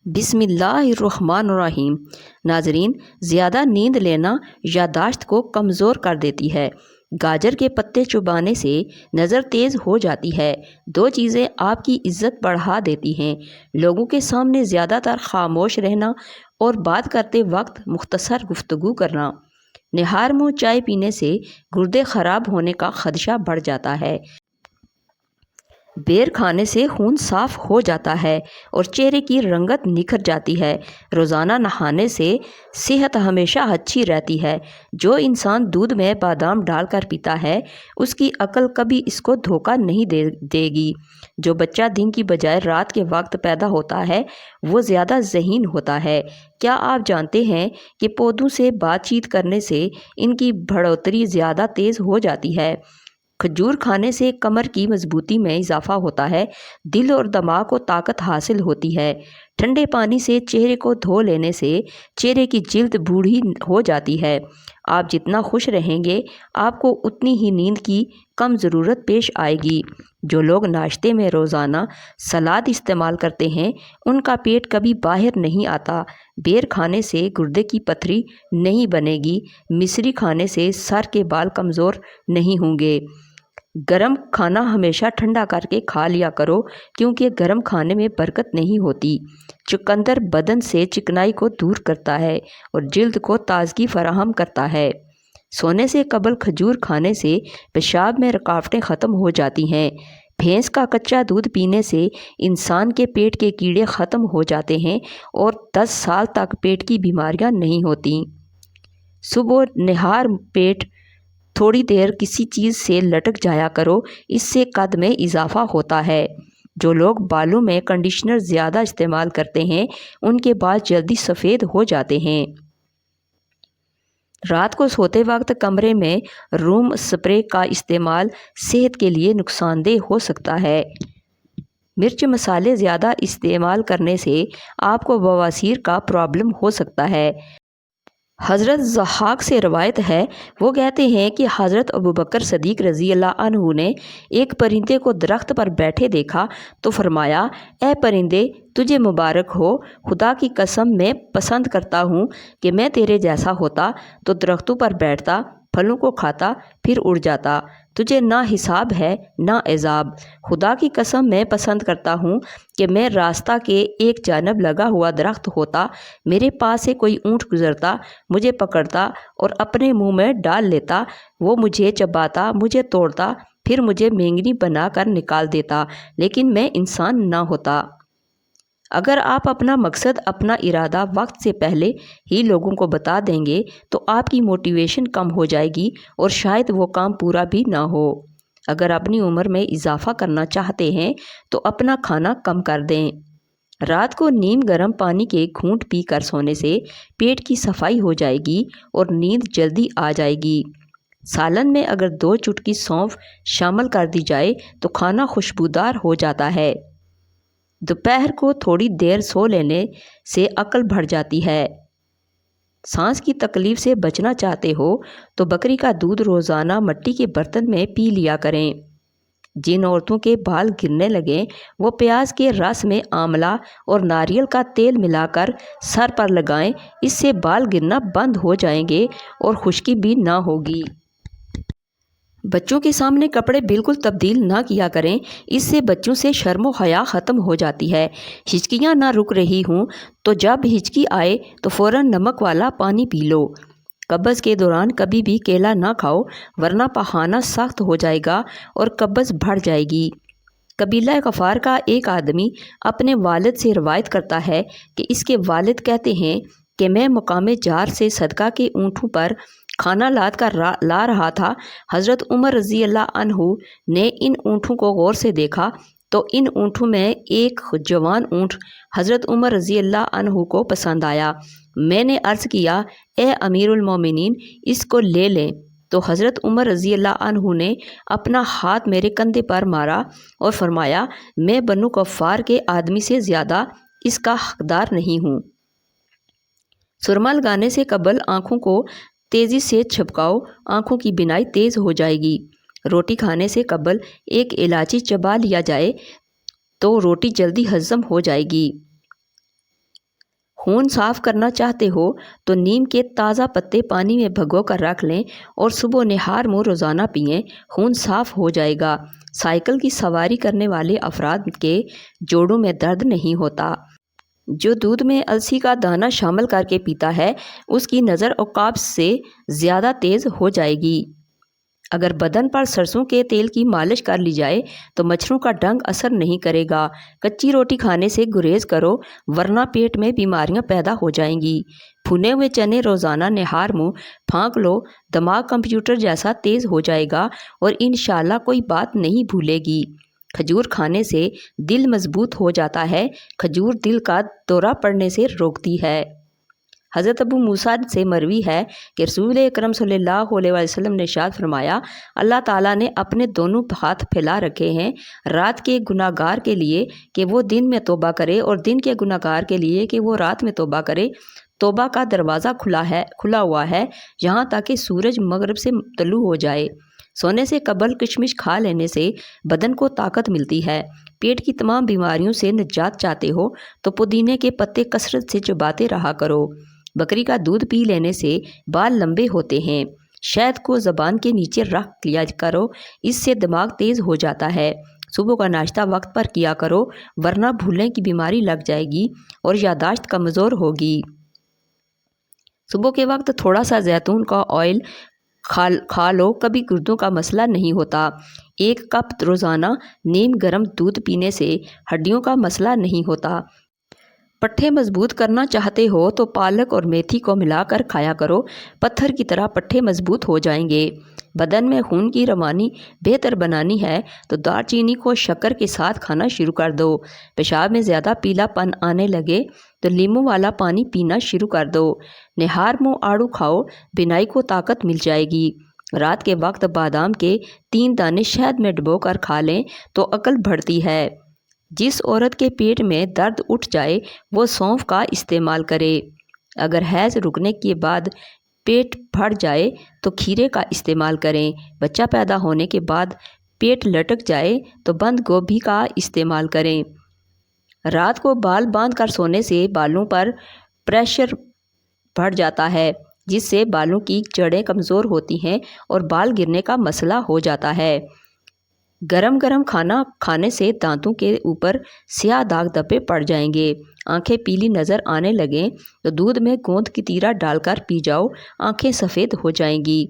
بسم اللہ الرحمن الرحیم۔ ناظرین، زیادہ نیند لینا یادداشت کو کمزور کر دیتی ہے۔ گاجر کے پتے چبانے سے نظر تیز ہو جاتی ہے۔ دو چیزیں آپ کی عزت بڑھا دیتی ہیں: لوگوں کے سامنے زیادہ تر خاموش رہنا اور بات کرتے وقت مختصر گفتگو کرنا۔ نہار منہ چائے پینے سے گردے خراب ہونے کا خدشہ بڑھ جاتا ہے۔ بیر کھانے سے خون صاف ہو جاتا ہے اور چہرے کی رنگت نکھر جاتی ہے۔ روزانہ نہانے سے صحت ہمیشہ اچھی رہتی ہے۔ جو انسان دودھ میں بادام ڈال کر پیتا ہے، اس کی عقل کبھی اس کو دھوکہ نہیں دے گی۔ جو بچہ دن کی بجائے رات کے وقت پیدا ہوتا ہے، وہ زیادہ ذہین ہوتا ہے۔ کیا آپ جانتے ہیں کہ پودوں سے بات چیت کرنے سے ان کی بڑھوتری زیادہ تیز ہو جاتی ہے؟ کھجور کھانے سے کمر کی مضبوطی میں اضافہ ہوتا ہے، دل اور دماغ کو طاقت حاصل ہوتی ہے۔ ٹھنڈے پانی سے چہرے کو دھو لینے سے چہرے کی جلد بوڑھی ہو جاتی ہے۔ آپ جتنا خوش رہیں گے، آپ کو اتنی ہی نیند کی کم ضرورت پیش آئے گی۔ جو لوگ ناشتے میں روزانہ سلاد استعمال کرتے ہیں، ان کا پیٹ کبھی باہر نہیں آتا۔ بیر کھانے سے گردے کی پتھری نہیں بنے گی۔ مصری کھانے سے سر کے بال کمزور نہیں ہوں گے۔ گرم کھانا ہمیشہ ٹھنڈا کر کے کھا لیا کرو، کیونکہ گرم کھانے میں برکت نہیں ہوتی۔ چقندر بدن سے چکنائی کو دور کرتا ہے اور جلد کو تازگی فراہم کرتا ہے۔ سونے سے قبل کھجور کھانے سے پیشاب میں رکاوٹیں ختم ہو جاتی ہیں۔ بھینس کا کچا دودھ پینے سے انسان کے پیٹ کے کیڑے ختم ہو جاتے ہیں اور 10 سال تک پیٹ کی بیماریاں نہیں ہوتیں۔ صبح نہار پیٹ تھوڑی دیر کسی چیز سے لٹک جایا کرو، اس سے قد میں اضافہ ہوتا ہے۔ جو لوگ بالوں میں کنڈیشنر زیادہ استعمال کرتے ہیں، ان کے بال جلدی سفید ہو جاتے ہیں۔ رات کو سوتے وقت کمرے میں روم سپرے کا استعمال صحت کے لیے نقصان دہ ہو سکتا ہے۔ مرچ مسالے زیادہ استعمال کرنے سے آپ کو بواسیر کا پرابلم ہو سکتا ہے۔ حضرت ضحاک سے روایت ہے، وہ کہتے ہیں کہ حضرت ابوبکر صدیق رضی اللہ عنہ نے ایک پرندے کو درخت پر بیٹھے دیکھا تو فرمایا: اے پرندے، تجھے مبارک ہو، خدا کی قسم میں پسند کرتا ہوں کہ میں تیرے جیسا ہوتا تو درختوں پر بیٹھتا، پھلوں کو کھاتا، پھر اڑ جاتا۔ تجھے نہ حساب ہے نہ عذاب۔ خدا کی قسم میں پسند کرتا ہوں کہ میں راستہ کے ایک جانب لگا ہوا درخت ہوتا، میرے پاس سے کوئی اونٹ گزرتا، مجھے پکڑتا اور اپنے منہ میں ڈال لیتا، وہ مجھے چباتا، مجھے توڑتا، پھر مجھے مینگنی بنا کر نکال دیتا، لیکن میں انسان نہ ہوتا۔ اگر آپ اپنا مقصد، اپنا ارادہ وقت سے پہلے ہی لوگوں کو بتا دیں گے تو آپ کی موٹیویشن کم ہو جائے گی اور شاید وہ کام پورا بھی نہ ہو۔ اگر اپنی عمر میں اضافہ کرنا چاہتے ہیں تو اپنا کھانا کم کر دیں۔ رات کو نیم گرم پانی کے گھونٹ پی کر سونے سے پیٹ کی صفائی ہو جائے گی اور نیند جلدی آ جائے گی۔ سالن میں اگر 2 چٹکی سونف شامل کر دی جائے تو کھانا خوشبودار ہو جاتا ہے۔ دوپہر کو تھوڑی دیر سو لینے سے عقل بڑھ جاتی ہے۔ سانس کی تکلیف سے بچنا چاہتے ہو تو بکری کا دودھ روزانہ مٹی کے برتن میں پی لیا کریں۔ جن عورتوں کے بال گرنے لگیں، وہ پیاز کے رس میں آملہ اور ناریل کا تیل ملا کر سر پر لگائیں، اس سے بال گرنا بند ہو جائیں گے اور خشکی بھی نہ ہوگی۔ بچوں کے سامنے کپڑے بالکل تبدیل نہ کیا کریں، اس سے بچوں سے شرم و حیا ختم ہو جاتی ہے۔ ہچکیاں نہ رک رہی ہوں تو جب ہچکی آئے تو فوراً نمک والا پانی پی لو۔ قبض کے دوران کبھی بھی کیلا نہ کھاؤ، ورنہ پخانا سخت ہو جائے گا اور قبض بڑھ جائے گی۔ قبیلہ غفار کا ایک آدمی اپنے والد سے روایت کرتا ہے کہ اس کے والد کہتے ہیں کہ میں مقام جار سے صدقہ کے اونٹوں پر کھانا لاد کر لا رہا تھا۔ حضرت عمر رضی اللہ عنہ نے ان اونٹوں کو غور سے دیکھا تو ان اونٹوں میں ایک جوان اونٹ حضرت عمر رضی اللہ عنہ کو پسند آیا۔ میں نے عرض کیا: اے امیر المومنین، اس کو لے لیں۔ تو حضرت عمر رضی اللہ عنہ نے اپنا ہاتھ میرے کندھے پر مارا اور فرمایا: میں بنو غفار کے آدمی سے زیادہ اس کا حقدار نہیں ہوں۔ سرما لگانے سے قبل آنکھوں کو تیزی سے چھپکاؤ، آنکھوں کی بینائی تیز ہو جائے گی۔ روٹی کھانے سے قبل ایک الائچی چبا لیا جائے تو روٹی جلدی ہضم ہو جائے گی۔ خون صاف کرنا چاہتے ہو تو نیم کے تازہ پتے پانی میں بھگو کر رکھ لیں اور صبح نہار منہ روزانہ پئیں، خون صاف ہو جائے گا۔ سائیکل کی سواری کرنے والے افراد کے جوڑوں میں درد نہیں ہوتا۔ جو دودھ میں السی کا دانہ شامل کر کے پیتا ہے اس کی نظر عقاب سے زیادہ تیز ہو جائے گی۔ اگر بدن پر سرسوں کے تیل کی مالش کر لی جائے تو مچھروں کا ڈنگ اثر نہیں کرے گا۔ کچی روٹی کھانے سے گریز کرو ورنہ پیٹ میں بیماریاں پیدا ہو جائیں گی۔ بھنے ہوئے چنے روزانہ نہار منہ پھانک لو، دماغ کمپیوٹر جیسا تیز ہو جائے گا اور انشاءاللہ کوئی بات نہیں بھولے گی۔ کھجور کھانے سے دل مضبوط ہو جاتا ہے۔ کھجور دل کا دورہ پڑنے سے روکتی ہے۔ حضرت ابو موسیٰ سے مروی ہے کہ رسول اکرم صلی اللہ علیہ وسلم نے ارشاد فرمایا، اللہ تعالیٰ نے اپنے دونوں ہاتھ پھیلا رکھے ہیں رات کے گناہ گار کے لیے کہ وہ دن میں توبہ کرے اور دن کے گناہ گار کے لیے کہ وہ رات میں توبہ کرے۔ توبہ کا دروازہ کھلا ہوا ہے یہاں تک کہ سورج مغرب سے طلوع ہو جائے۔ سونے سے قبل کشمش کھا لینے سے بدن کو طاقت ملتی ہے۔ پیٹ کی تمام بیماریوں سے نجات چاہتے ہو تو پودینے کے پتے کثرت سے چباتے رہا کرو۔ بکری کا دودھ پی لینے سے بال لمبے ہوتے ہیں۔ شہد کو زبان کے نیچے رکھ لیا کرو، اس سے دماغ تیز ہو جاتا ہے۔ صبح کا ناشتہ وقت پر کیا کرو ورنہ بھولنے کی بیماری لگ جائے گی اور یادداشت کمزور ہوگی۔ صبح کے وقت تھوڑا سا زیتون کا آئل کھا لو، کبھی گردوں کا مسئلہ نہیں ہوتا۔ 1 کپ روزانہ نیم گرم دودھ پینے سے ہڈیوں کا مسئلہ نہیں ہوتا۔ پٹھے مضبوط کرنا چاہتے ہو تو پالک اور میتھی کو ملا کر کھایا کرو، پتھر کی طرح پٹھے مضبوط ہو جائیں گے۔ بدن میں خون کی روانی بہتر بنانی ہے تو دار چینی کو شکر کے ساتھ کھانا شروع کر دو۔ پیشاب میں زیادہ پیلا پن آنے لگے تو لیموں والا پانی پینا شروع کر دو۔ نہار منہ آڑو کھاؤ، بینائی کو طاقت مل جائے گی۔ رات کے وقت بادام کے 3 دانے شہد میں ڈبو کر کھا لیں تو عقل بڑھتی ہے۔ جس عورت کے پیٹ میں درد اٹھ جائے وہ سونف کا استعمال کرے۔ اگر حیض رکنے کے بعد پیٹ بھر جائے تو کھیرے کا استعمال کریں۔ بچہ پیدا ہونے کے بعد پیٹ لٹک جائے تو بند گوبھی کا استعمال کریں۔ رات کو بال باندھ کر سونے سے بالوں پر پریشر بڑھ جاتا ہے جس سے بالوں کی جڑیں کمزور ہوتی ہیں اور بال گرنے کا مسئلہ ہو جاتا ہے۔ گرم کھانا کھانے سے دانتوں کے اوپر سیاہ داغ دھبے پڑ جائیں گے۔ آنکھیں پیلی نظر آنے لگیں تو دودھ میں گوند کتیرا ڈال کر پی جاؤ، آنکھیں سفید ہو جائیں گی۔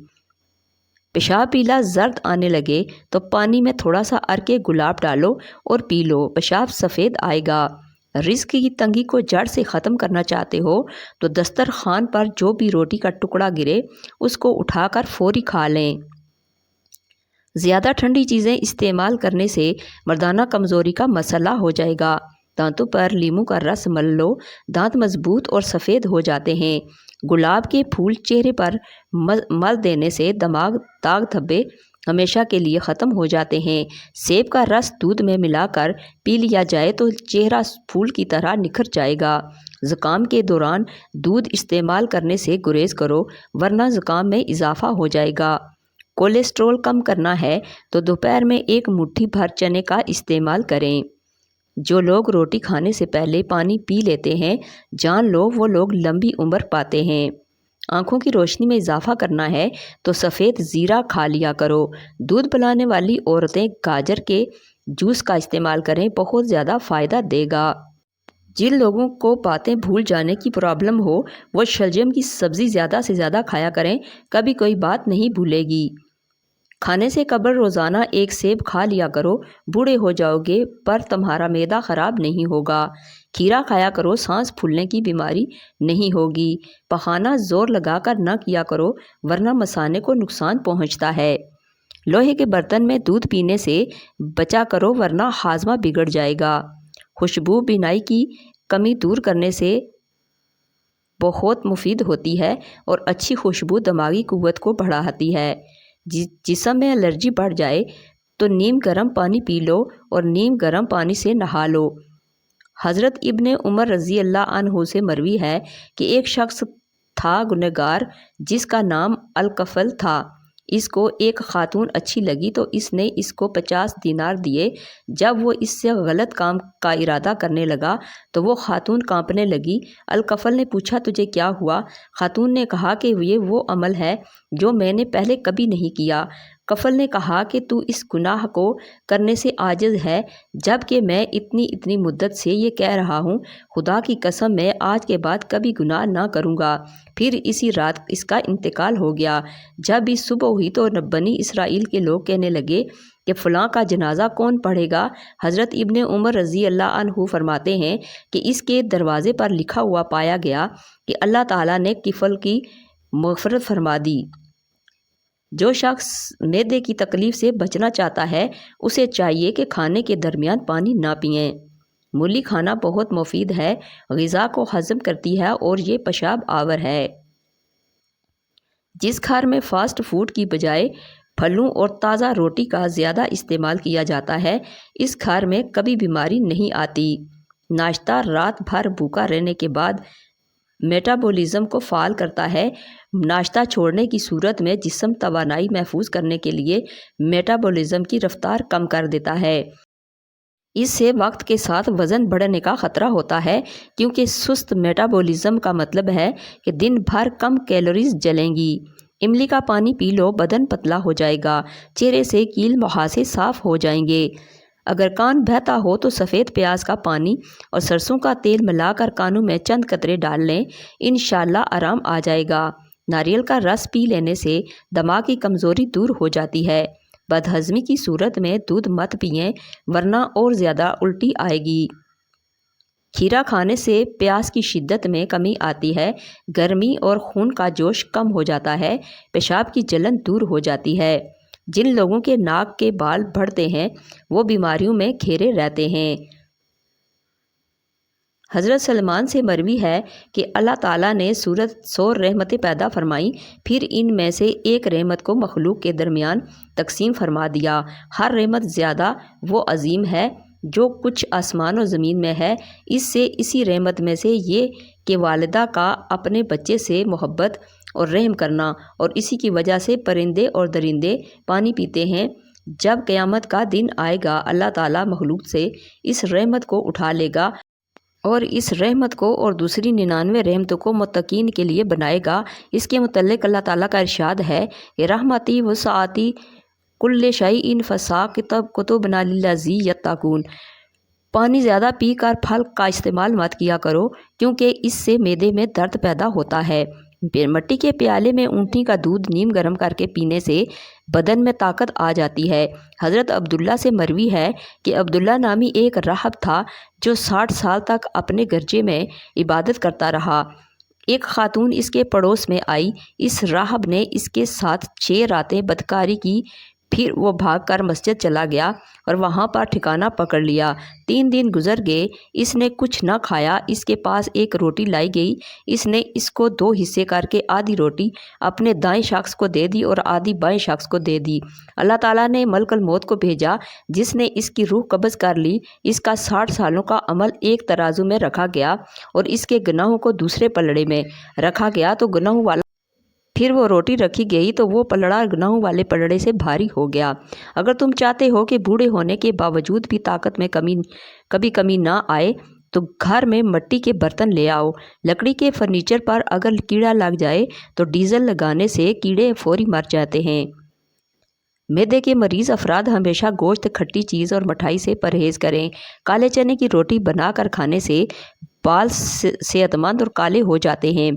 پیشاب پیلا زرد آنے لگے تو پانی میں تھوڑا سا عرق گلاب ڈالو اور پی لو، پیشاب سفید آئے گا۔ رزق کی تنگی کو جڑ سے ختم کرنا چاہتے ہو تو دسترخوان پر جو بھی روٹی کا ٹکڑا گرے اس کو اٹھا کر فوری کھا لیں۔ زیادہ ٹھنڈی چیزیں استعمال کرنے سے مردانہ کمزوری کا مسئلہ ہو جائے گا۔ دانتوں پر لیموں کا رس مل لو، دانت مضبوط اور سفید ہو جاتے ہیں۔ گلاب کے پھول چہرے پر مل دینے سے داغ دھبے ہمیشہ کے لیے ختم ہو جاتے ہیں۔ سیب کا رس دودھ میں ملا کر پی لیا جائے تو چہرہ پھول کی طرح نکھر جائے گا۔ زکام کے دوران دودھ استعمال کرنے سے گریز کرو ورنہ زکام میں اضافہ ہو جائے گا۔ کولیسٹرول کم کرنا ہے تو دوپہر میں 1 مٹھی بھر چنے کا استعمال کریں۔ جو لوگ روٹی کھانے سے پہلے پانی پی لیتے ہیں جان لو وہ لوگ لمبی عمر پاتے ہیں۔ آنکھوں کی روشنی میں اضافہ کرنا ہے تو سفید زیرہ کھا لیا کرو۔ دودھ پلانے والی عورتیں گاجر کے جوس کا استعمال کریں، بہت زیادہ فائدہ دے گا۔ جن لوگوں کو باتیں بھول جانے کی پرابلم ہو وہ شلجم کی سبزی زیادہ سے زیادہ کھایا کریں، کبھی کوئی بات نہیں بھولے گی۔ کھانے سے قبل روزانہ 1 سیب کھا لیا کرو، بوڑھے ہو جاؤ گے پر تمہارا معدہ خراب نہیں ہوگا۔ کھیرا کھایا کرو، سانس پھولنے کی بیماری نہیں ہوگی۔ پخانہ زور لگا کر نہ کیا کرو ورنہ مثانے کو نقصان پہنچتا ہے۔ لوہے کے برتن میں دودھ پینے سے بچا کرو ورنہ ہاضمہ بگڑ جائے گا۔ خوشبو بینائی کی کمی دور کرنے سے بہت مفید ہوتی ہے اور اچھی خوشبو دماغی قوت کو بڑھاتی ہے۔ جسم میں الرجی بڑھ جائے تو نیم گرم پانی پی لو اور نیم گرم پانی سے نہا لو۔ حضرت ابن عمر رضی اللہ عنہ سے مروی ہے کہ ایک شخص تھا گنہگار جس کا نام الکفل تھا۔ اس کو ایک خاتون اچھی لگی تو اس نے اس کو 50 دینار دیے۔ جب وہ اس سے غلط کام کا ارادہ کرنے لگا تو وہ خاتون کانپنے لگی۔ الکفل نے پوچھا تجھے کیا ہوا؟ خاتون نے کہا کہ یہ وہ عمل ہے جو میں نے پہلے کبھی نہیں کیا۔ کفل نے کہا کہ تو اس گناہ کو کرنے سے عاجز ہے جبکہ میں اتنی مدت سے یہ کہہ رہا ہوں، خدا کی قسم میں آج کے بعد کبھی گناہ نہ کروں گا۔ پھر اسی رات اس کا انتقال ہو گیا۔ جب بھی صبح ہوئی تو بنی اسرائیل کے لوگ کہنے لگے کہ فلاں کا جنازہ کون پڑھے گا؟ حضرت ابن عمر رضی اللہ عنہ فرماتے ہیں کہ اس کے دروازے پر لکھا ہوا پایا گیا کہ اللہ تعالیٰ نے کفل کی مغفرت فرما دی۔ جو شخص معدے کی تکلیف سے بچنا چاہتا ہے اسے چاہیے کہ کھانے کے درمیان پانی نہ پئیں۔ مولی کھانا بہت مفید ہے، غذا کو ہضم کرتی ہے اور یہ پیشاب آور ہے۔ جس گھر میں فاسٹ فوڈ کی بجائے پھلوں اور تازہ روٹی کا زیادہ استعمال کیا جاتا ہے اس گھر میں کبھی بیماری نہیں آتی۔ ناشتہ رات بھر بھوکا رہنے کے بعد میٹابولزم کو فعال کرتا ہے۔ ناشتہ چھوڑنے کی صورت میں جسم توانائی محفوظ کرنے کے لیے میٹابولزم کی رفتار کم کر دیتا ہے۔ اس سے وقت کے ساتھ وزن بڑھنے کا خطرہ ہوتا ہے کیونکہ سست میٹابولزم کا مطلب ہے کہ دن بھر کم کیلوریز جلیں گی۔ املی کا پانی پی لو، بدن پتلا ہو جائے گا، چہرے سے کیل مہاسے صاف ہو جائیں گے۔ اگر کان بہتا ہو تو سفید پیاز کا پانی اور سرسوں کا تیل ملا کر کانوں میں چند قطرے ڈال لیں، انشاءاللہ آرام آ جائے گا۔ ناریل کا رس پی لینے سے دماغ کی کمزوری دور ہو جاتی ہے۔ بد ہضمی کی صورت میں دودھ مت پئیں ورنہ اور زیادہ الٹی آئے گی۔ کھیرا کھانے سے پیاس کی شدت میں کمی آتی ہے، گرمی اور خون کا جوش کم ہو جاتا ہے، پیشاب کی جلن دور ہو جاتی ہے۔ جن لوگوں کے ناک کے بال بڑھتے ہیں وہ بیماریوں میں گھیرے رہتے ہیں۔ حضرت سلمان سے مروی ہے کہ اللہ تعالیٰ نے سورت 100 رحمتیں پیدا فرمائیں، پھر ان میں سے ایک رحمت کو مخلوق کے درمیان تقسیم فرما دیا۔ ہر رحمت زیادہ وہ عظیم ہے جو کچھ آسمان و زمین میں ہے۔ اس سے اسی رحمت میں سے یہ کہ والدہ کا اپنے بچے سے محبت اور رحم کرنا، اور اسی کی وجہ سے پرندے اور درندے پانی پیتے ہیں۔ جب قیامت کا دن آئے گا اللہ تعالیٰ مخلوق سے اس رحمت کو اٹھا لے گا اور اس رحمت کو اور دوسری 99 رحمتوں کو متقین کے لیے بنائے گا۔ اس کے متعلق اللہ تعالیٰ کا ارشاد ہے کہ رحمتی وسعتی کل شیء فساکتبنا للذین یتقون۔ پانی زیادہ پی کر پھل کا استعمال مت کیا کرو کیونکہ اس سے معدے میں درد پیدا ہوتا ہے۔ مٹی کے پیالے میں اونٹنی کا دودھ نیم گرم کر کے پینے سے بدن میں طاقت آ جاتی ہے۔ حضرت عبداللہ سے مروی ہے کہ عبداللہ نامی ایک راہب تھا جو 60 سال تک اپنے گرجے میں عبادت کرتا رہا۔ ایک خاتون اس کے پڑوس میں آئی، اس راہب نے اس کے ساتھ 6 راتیں بدکاری کی، پھر وہ بھاگ کر مسجد چلا گیا اور وہاں پر ٹھکانہ پکڑ لیا۔ 3 دن گزر گئے، اس نے کچھ نہ کھایا۔ اس کے پاس ایک روٹی لائی گئی، اس نے اس کو 2 حصے کر کے آدھی روٹی اپنے دائیں شخص کو دے دی اور آدھی بائیں شخص کو دے دی۔ اللہ تعالیٰ نے ملک الموت کو بھیجا جس نے اس کی روح قبض کر لی۔ اس کا 60 سالوں کا عمل ایک ترازو میں رکھا گیا اور اس کے گناہوں کو دوسرے پلڑے میں رکھا گیا تو گناہوں والا، پھر وہ روٹی رکھی گئی تو وہ پلڑا گناہوں والے پلڑے سے بھاری ہو گیا۔ اگر تم چاہتے ہو کہ بوڑھے ہونے کے باوجود بھی طاقت میں کبھی کمی نہ آئے تو گھر میں مٹی کے برتن لے آؤ۔ لکڑی کے فرنیچر پر اگر کیڑا لگ جائے تو ڈیزل لگانے سے کیڑے فوری مر جاتے ہیں۔ معدے کے مریض افراد ہمیشہ گوشت، کھٹی چیز اور مٹھائی سے پرہیز کریں۔ کالے چنے کی روٹی بنا کر کھانے سے بال صحت مند اور کالے ہو جاتے ہیں۔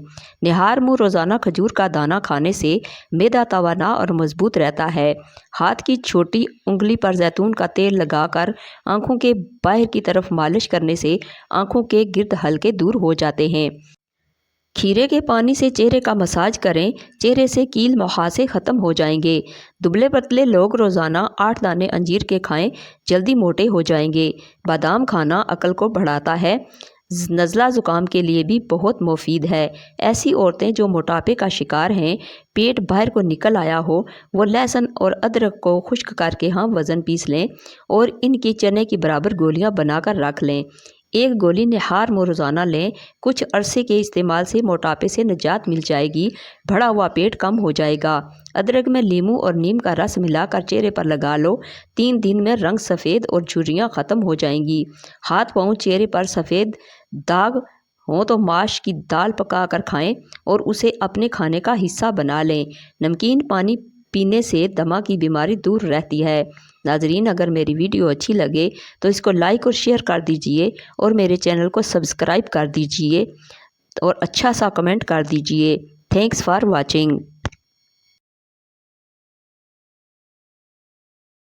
نہار منہ روزانہ کھجور کا دانہ کھانے سے معدہ توانا اور مضبوط رہتا ہے۔ ہاتھ کی چھوٹی انگلی پر زیتون کا تیل لگا کر آنکھوں کے باہر کی طرف مالش کرنے سے آنکھوں کے گرد حلقے دور ہو جاتے ہیں۔ کھیرے کے پانی سے چہرے کا مساج کریں، چہرے سے کیل مہاسے ختم ہو جائیں گے۔ دبلے پتلے لوگ روزانہ 8 دانے انجیر کے کھائیں، جلدی موٹے ہو جائیں گے۔ بادام کھانا عقل کو بڑھاتا ہے، نزلہ زکام کے لیے بھی بہت مفید ہے۔ ایسی عورتیں جو موٹاپے کا شکار ہیں، پیٹ باہر کو نکل آیا ہو، وہ لہسن اور ادرک کو خشک کر کے وزن پیس لیں اور ان کی چنے کی برابر گولیاں بنا کر رکھ لیں۔ ایک گولی نہار روزانہ لیں، کچھ عرصے کے استعمال سے موٹاپے سے نجات مل جائے گی، بڑھا ہوا پیٹ کم ہو جائے گا۔ ادرک میں لیموں اور نیم کا رس ملا کر چہرے پر لگا لو، 3 دن میں رنگ سفید اور جھریاں ختم ہو جائیں گی۔ ہاتھ پاؤں چہرے پر سفید داغ ہوں تو ماش کی دال پکا کر کھائیں اور اسے اپنے کھانے کا حصہ بنا لیں۔ نمکین پانی پینے سے دمہ کی بیماری دور رہتی ہے۔ ناظرین، اگر میری ویڈیو اچھی لگے تو اس کو لائک اور شیئر کر دیجئے اور میرے چینل کو سبسکرائب کر دیجئے اور اچھا سا کمنٹ کر دیجئے۔ Thanks for watching.